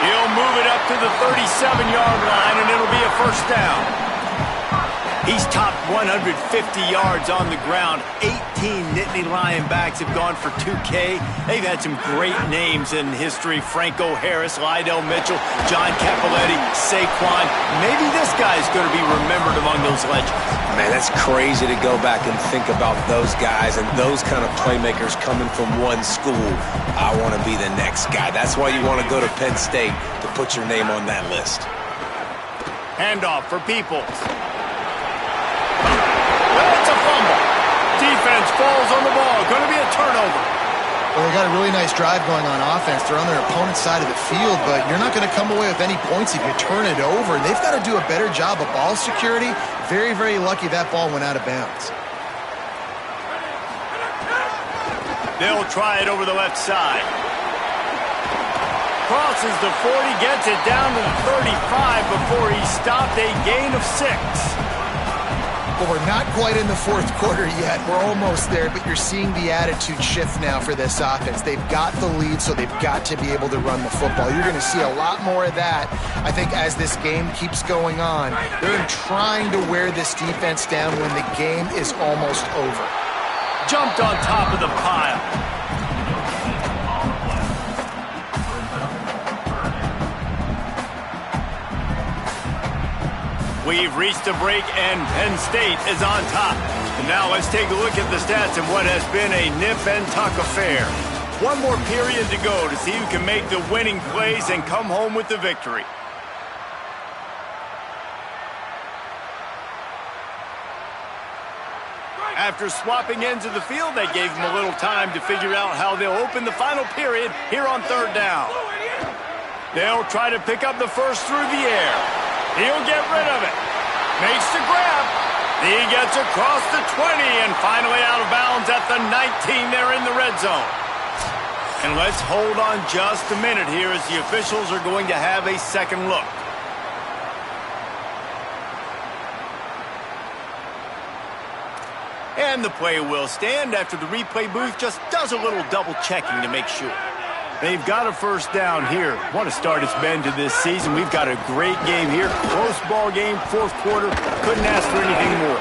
He'll move it up to the 37-yard line, and it'll be a first down. He's topped 150 yards on the ground. 18 Nittany Lion backs have gone for 2K. They've had some great names in history. Franco Harris, Lydell Mitchell, John Cappelletti, Saquon. Maybe this guy's going to be remembered among those legends. Man, that's crazy to go back and think about those guys and those kind of playmakers coming from one school. I want to be the next guy. That's why you want to go to Penn State, to put your name on that list. Handoff for Peoples. That's a fumble. Defense falls on the ball. Going to be a turnover. Well, they got a really nice drive going on offense. They're on their opponent's side of the field, but you're not going to come away with any points if you turn it over. They've got to do a better job of ball security. Very, very lucky that ball went out of bounds. They'll try it over the left side. Crosses the 40, gets it down to the 35 before he stopped. A gain of 6. Well, we're not quite in the fourth quarter yet. We're almost there, but you're seeing the attitude shift now for this offense. They've got the lead, so they've got to be able to run the football. You're going to see a lot more of that, I think, as this game keeps going on. They're trying to wear this defense down when the game is almost over. Jumped on top of the pile. We've reached a break, and Penn State is on top. And now let's take a look at the stats of what has been a nip-and-tuck affair. One more period to go to see who can make the winning plays and come home with the victory. After swapping ends of the field, that gave them a little time to figure out how they'll open the final period here on third down. They'll try to pick up the first through the air. He'll get rid of it. Makes the grab. He gets across the 20 and finally out of bounds at the 19 there in the red zone. And let's hold on just a minute here as the officials are going to have a second look. And the play will stand after the replay booth just does a little double checking to make sure. They've got a first down here. What a start it's been to this season. We've got a great game here. Close ball game, fourth quarter. Couldn't ask for anything more.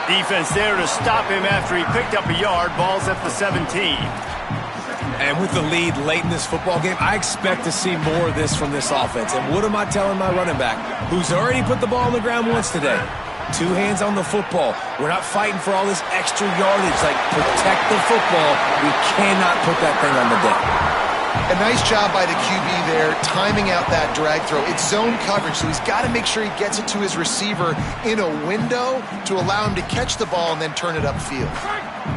Defense there to stop him after he picked up a yard. Ball's at the 17. And with the lead late in this football game, I expect to see more of this from this offense. And what am I telling my running back, who's already put the ball on the ground once today? 2 hands on the football. We're not fighting for all this extra yardage. Like, protect the football. We cannot put that thing on the deck. A nice job by the QB there, timing out that drag throw. It's zone coverage, so he's got to make sure he gets it to his receiver in a window to allow him to catch the ball and then turn it upfield.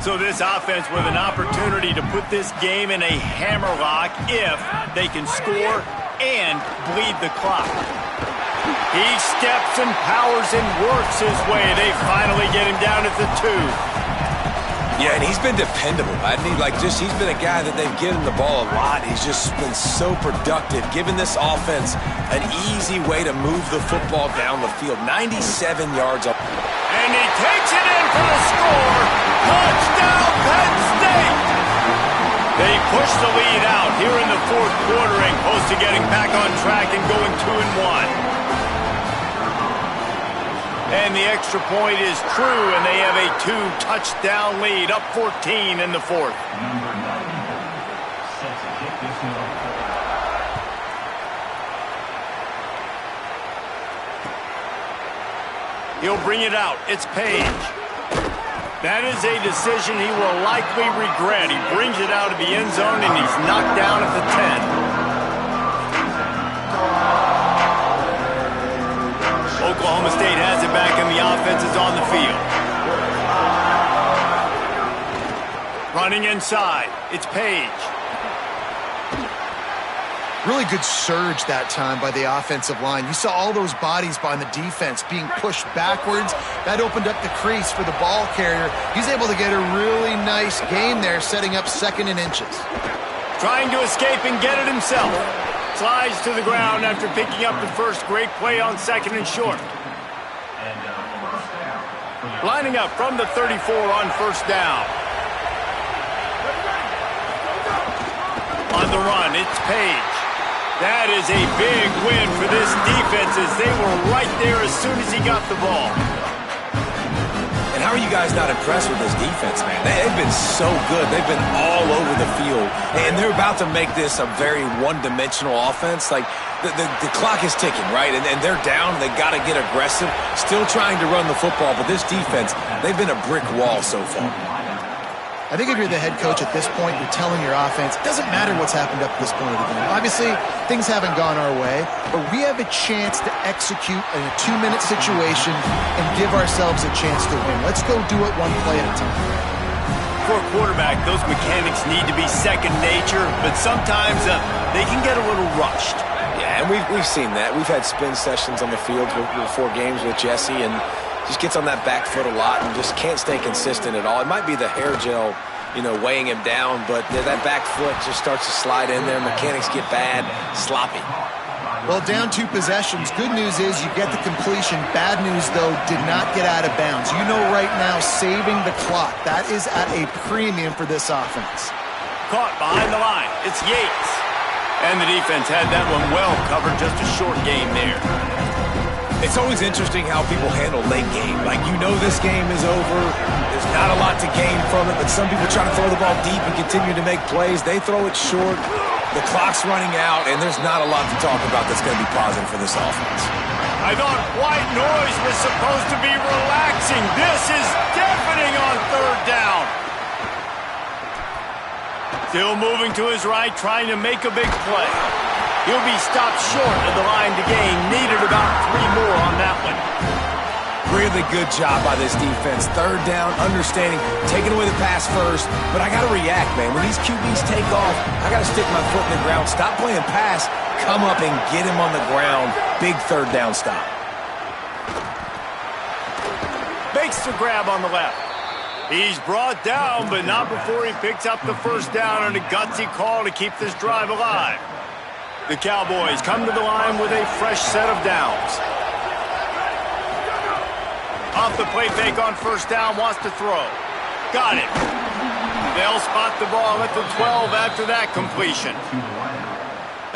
So this offense with an opportunity to put this game in a hammerlock if they can score and bleed the clock. He steps and powers and works his way. They finally get him down at the 2. Yeah, and he's been dependable. He's been a guy that they've given the ball a lot. He's just been so productive, giving this offense an easy way to move the football down the field. 97 yards up. And he takes it in for the score. Touchdown, Penn State! They push the lead out here in the fourth quarter and close to getting back on track and going 2-1. And the extra point is true, and they have a 2-touchdown lead, up 14 in the fourth. He'll bring it out. It's Page. That is a decision he will likely regret. He brings it out of the end zone, and he's knocked down at the 10. Oklahoma State has it back, and the offense is on the field. Running inside, it's Page. Really good surge that time by the offensive line. You saw all those bodies behind the defense being pushed backwards. That opened up the crease for the ball carrier. He's able to get a really nice gain there, setting up 2nd and inches. Trying to escape and get it himself. Slides to the ground after picking up the first. Great play on 2nd and short. Lining up from the 34 on first down. On the run, it's Page. That is a big win for this defense as they were right there as soon as he got the ball. And how are you guys not impressed with this defense, man? They've been so good. They've been all over the field. And they're about to make this a very one-dimensional offense. Like, the clock is ticking, right? And they're down. They got to get aggressive. Still trying to run the football. But this defense, they've been a brick wall so far. I think if you're the head coach at this point, you're telling your offense, it doesn't matter what's happened up to this point of the game. Obviously, things haven't gone our way, but we have a chance to execute in a 2-minute situation and give ourselves a chance to win. Let's go do it one play at a time. For a quarterback, those mechanics need to be second nature, but sometimes they can get a little rushed. Yeah, and we've seen that. We've had spin sessions on the field before games with Jesse, and just gets on that back foot a lot and just can't stay consistent at all. It might be the hair gel, weighing him down, but that back foot just starts to slide in there. Mechanics get bad, sloppy. Well, down 2 possessions. Good news is you get the completion. Bad news, though, did not get out of bounds. You know right now, saving the clock. That is at a premium for this offense. Caught behind the line. It's Yates. And the defense had that one well covered. Just a short game there. It's always interesting how people handle late game. Like, this game is over. There's not a lot to gain from it, but some people try to throw the ball deep and continue to make plays. They throw it short. The clock's running out, and there's not a lot to talk about that's going to be positive for this offense. I thought white noise was supposed to be relaxing. This is deafening on 3rd down. Still moving to his right, trying to make a big play. He'll be stopped short of the line to gain. Needed about 3 more on that one. Really good job by this defense. 3rd down, understanding, taking away the pass first. But I got to react, man. When these QBs take off, I got to stick my foot in the ground. Stop playing pass. Come up and get him on the ground. Big 3rd down stop. Makes the grab on the left. He's brought down, but not before he picks up the first down on a gutsy call to keep this drive alive. The Cowboys come to the line with a fresh set of downs. Off the play fake on first down, wants to throw. Got it. They'll spot the ball at the 12 after that completion.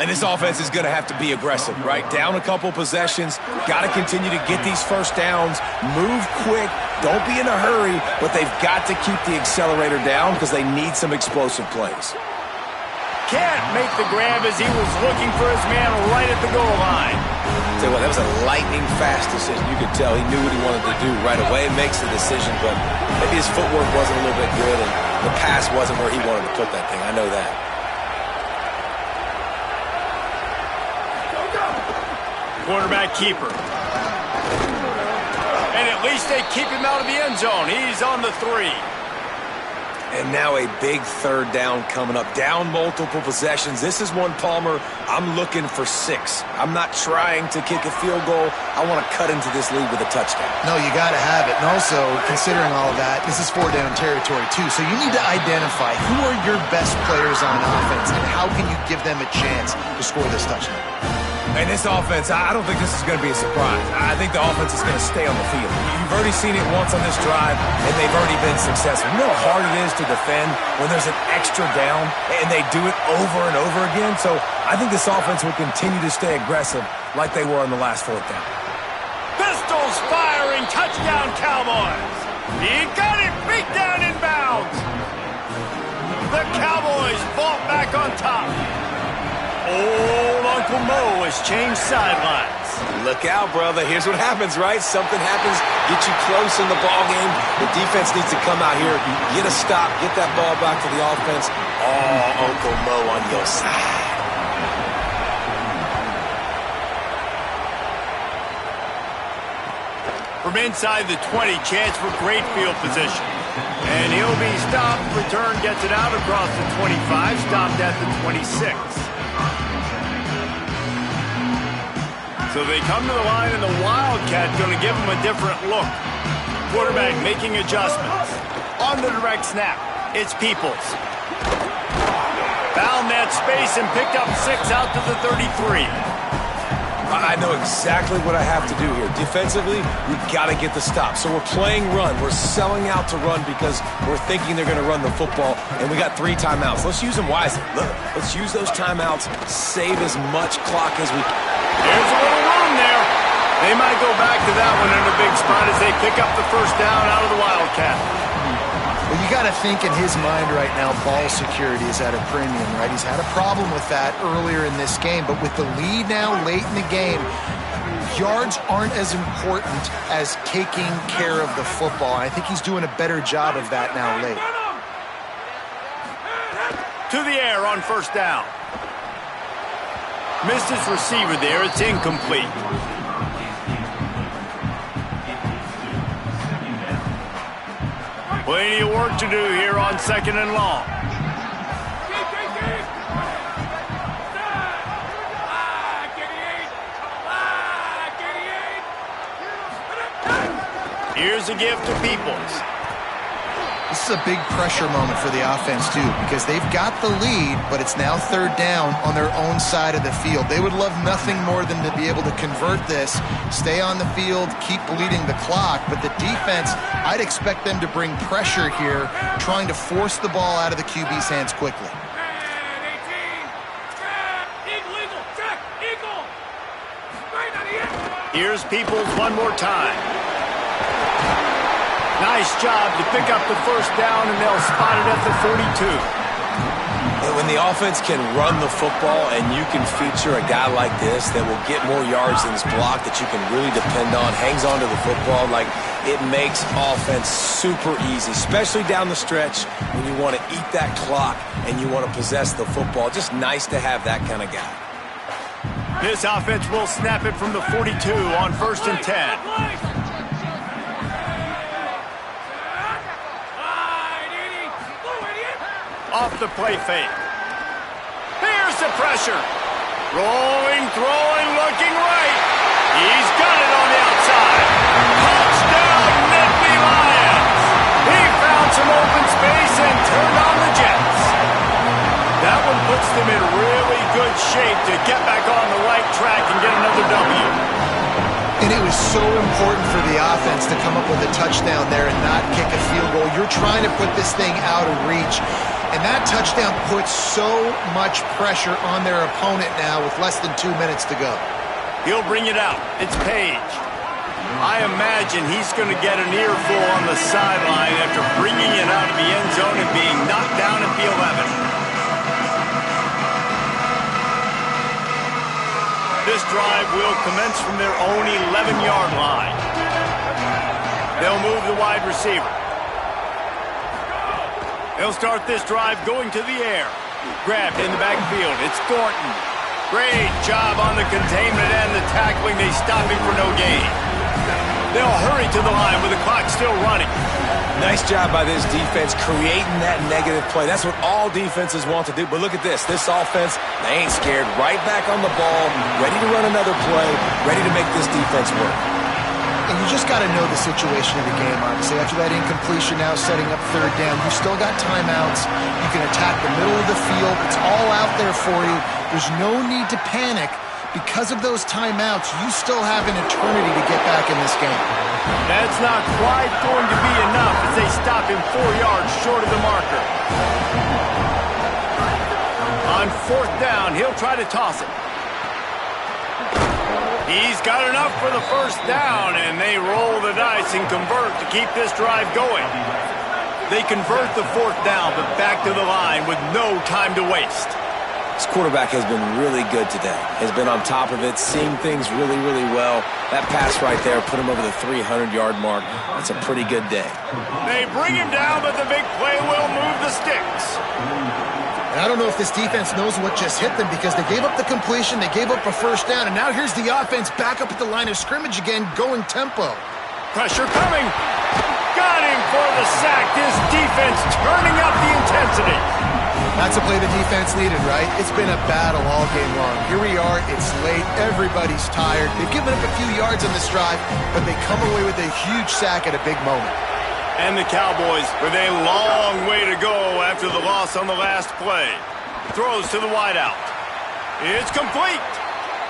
And this offense is going to have to be aggressive, right? Down a couple possessions, got to continue to get these first downs, move quick, don't be in a hurry, but they've got to keep the accelerator down because they need some explosive plays. Can't make the grab as he was looking for his man right at the goal line. Tell you what, that was a lightning-fast decision. You could tell he knew what he wanted to do right away. Makes the decision, but maybe his footwork wasn't a little bit good, and the pass wasn't where he wanted to put that thing. I know that. Quarterback keeper. And at least they keep him out of the end zone. He's on the 3. And now a big third down coming up. Down multiple possessions. This is one, Palmer, I'm looking for 6. I'm not trying to kick a field goal. I want to cut into this lead with a touchdown. No, you got to have it. And also, considering all of that, this is 4-down territory too. So you need to identify who are your best players on offense and how can you give them a chance to score this touchdown. And this offense, I don't think this is going to be a surprise. I think the offense is going to stay on the field. You've already seen it once on this drive, and they've already been successful. You know how hard it is to defend when there's an extra down, and they do it over and over again? So I think this offense will continue to stay aggressive like they were on the last 4th down. Pistols firing, touchdown Cowboys. He got it, beat down in bounds. The Cowboys vault back on top. Old Uncle Mo has changed sidelines. Look out, brother. Here's what happens, right? Something happens, get you close in the ball game. The defense needs to come out here, get a stop, get that ball back to the offense. Oh, Uncle Mo on your side. From inside the 20, chance for great field position. And he'll be stopped. Return gets it out across the 25, stopped at the 26. So they come to the line, and the Wildcat going to give them a different look. Quarterback making adjustments. On the direct snap, it's Peoples. Found that space and picked up 6 out to the 33. I know exactly what I have to do here. Defensively, we've got to get the stop. So we're playing run. We're selling out to run because we're thinking they're going to run the football, and we got 3 timeouts. Let's use them wisely. Look, let's use those timeouts, save as much clock as we can. There's a little room there. They might go back to that one in a big spot as they pick up the first down out of the Wildcat. Well, you got to think in his mind right now, ball security is at a premium, right? He's had a problem with that earlier in this game, but with the lead now late in the game, yards aren't as important as taking care of the football. And I think he's doing a better job of that now late. To the air on first down. Missed his receiver there. It's incomplete. Plenty of work to do here on 2nd and long. Here's a gift to Peoples. This is a big pressure moment for the offense, too, because they've got the lead, but it's now 3rd down on their own side of the field. They would love nothing more than to be able to convert this, stay on the field, keep bleeding the clock, but the defense, I'd expect them to bring pressure here, trying to force the ball out of the QB's hands quickly. Here's Peoples one more time. Nice job to pick up the first down, and they'll spot it at the 42. When the offense can run the football and you can feature a guy like this that will get more yards than his block, that you can really depend on, hangs on to the football, like it makes offense super easy, especially down the stretch when you want to eat that clock and you want to possess the football. Just nice to have that kind of guy. This offense will snap it from the 42 on 1st and 10. Off the play fake. Here's the pressure. Rolling, throwing, looking right. He's got it on the outside. Touchdown, Nittany one puts them in really good shape to get back on the right track and get another W. And it was so important for the offense to come up with a touchdown there and not kick a field goal. You're trying to put this thing out of reach. And that touchdown puts so much pressure on their opponent now with less than 2 minutes to go. He'll bring it out. It's Page. I imagine he's going to get an earful on the sideline after bringing it out of the end zone and being knocked down at the 11. This drive will commence from their own 11-yard line. They'll move the wide receiver. They'll start this drive going to the air. Grabbed in the backfield. It's Thornton. Great job on the containment and the tackling. They stop him for no gain. They'll hurry to the line with the clock still running. Nice job by this defense creating that negative play. That's what all defenses want to do. But look at this. This offense, they ain't scared. Right back on the ball, ready to run another play, ready to make this defense work. And you just got to know the situation of the game, obviously. After that incompletion now setting up third down, you still got timeouts. You can attack the middle of the field. It's all out there for you. There's no need to panic. Because of those timeouts, you still have an eternity to get back in this game. That's not quite going to be enough as they stop him 4 yards short of the marker. On fourth down, he'll try to toss it. He's got enough for the first down, and they roll the dice and convert to keep this drive going. They convert the fourth down, but back to the line with no time to waste. This quarterback has been really good today. Has been on top of it, seeing things really, really well. That pass right there put him over the 300-yard mark. That's a pretty good day. They bring him down, but the big play will move the sticks. And I don't know if this defense knows what just hit them because they gave up the completion, they gave up a first down, and now here's the offense back up at the line of scrimmage again, going tempo. Pressure coming. Got him for the sack. This defense turning up the intensity. That's a play the defense needed, right? It's been a battle all game long. Here we are, it's late, everybody's tired. They've given up a few yards on this drive, but they come away with a huge sack at a big moment. And the Cowboys with a long way to go after the loss on the last play. Throws to the wideout. It's complete.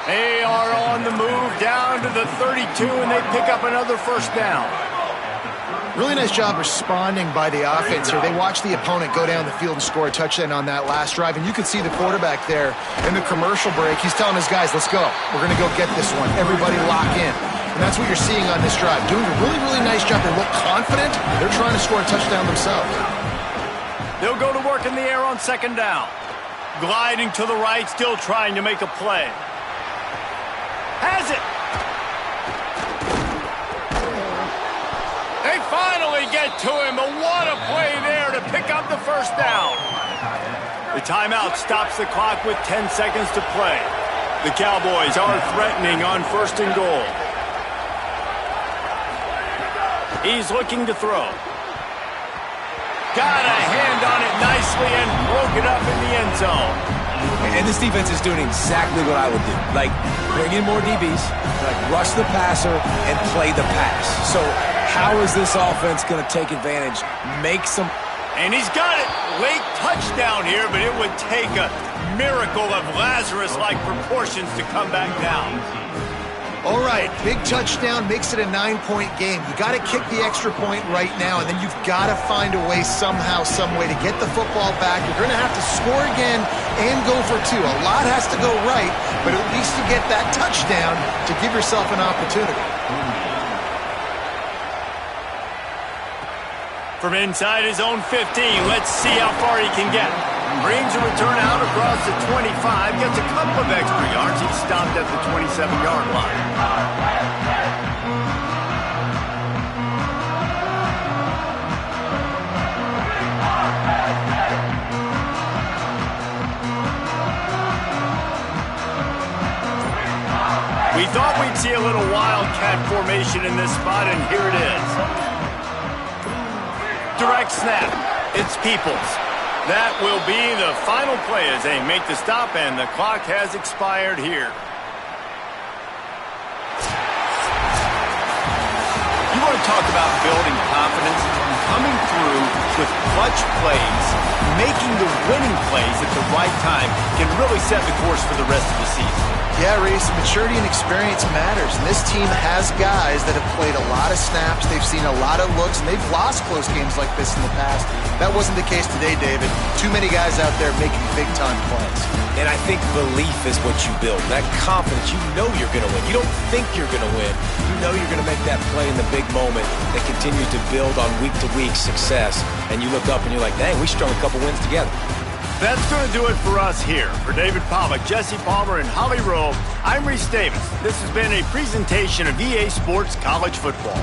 They are on the move down to the 32, and they pick up another first down. Really nice job responding by the offense here. They watched the opponent go down the field and score a touchdown on that last drive, and you could see the quarterback there in the commercial break. He's telling his guys, let's go. We're going to go get this one. Everybody lock in. And that's what you're seeing on this drive. Doing a really, really nice job. They look confident. They're trying to score a touchdown themselves. They'll go to work in the air on second down. Gliding to the right, still trying to make a play. Has it. They finally get to him, but what a play there to pick up the first down. The timeout stops the clock with 10 seconds to play. The Cowboys are threatening on first and goal. He's looking to throw. Got a hand on it nicely and broke it up in the end zone. And this defense is doing exactly what I would do. Like, bring in more DBs, like rush the passer, and play the pass. So how is this offense going to take advantage, make some... And he's got it. Late touchdown here, but it would take a miracle of Lazarus-like proportions to come back down. All right, big touchdown makes it a 9-point game. You got to kick the extra point right now, and then you've got to find a way somehow, some way to get the football back. You're going to have to score again and go for two. A lot has to go right, but at least you get that touchdown to give yourself an opportunity. From inside his own 15, let's see how far he can get. Brings a return out across the 25, gets a couple of extra yards. He's stopped at the 27-yard line. We thought we'd see a little wildcat formation in this spot, and here it is. Direct snap. It's Peoples. That will be the final play as they make the stop, and the clock has expired here. You want to talk about building confidence? Coming through, with clutch plays, making the winning plays at the right time can really set the course for the rest of the season. Yeah, Reese, maturity and experience matters, and this team has guys that have played a lot of snaps, they've seen a lot of looks, and they've lost close games like this in the past. That wasn't the case today, David. Too many guys out there making big-time plays. And I think belief is what you build. That confidence, you know you're going to win. You don't think you're going to win. You know you're going to make that play in the big moment that continues to build on week-to-week success. And you look up and you're like, dang, we strung a couple wins together. That's going to do it for us here. For David Pollack, Jesse Palmer, and Holly Rowe, I'm Reese Davis. This has been a presentation of EA Sports College Football.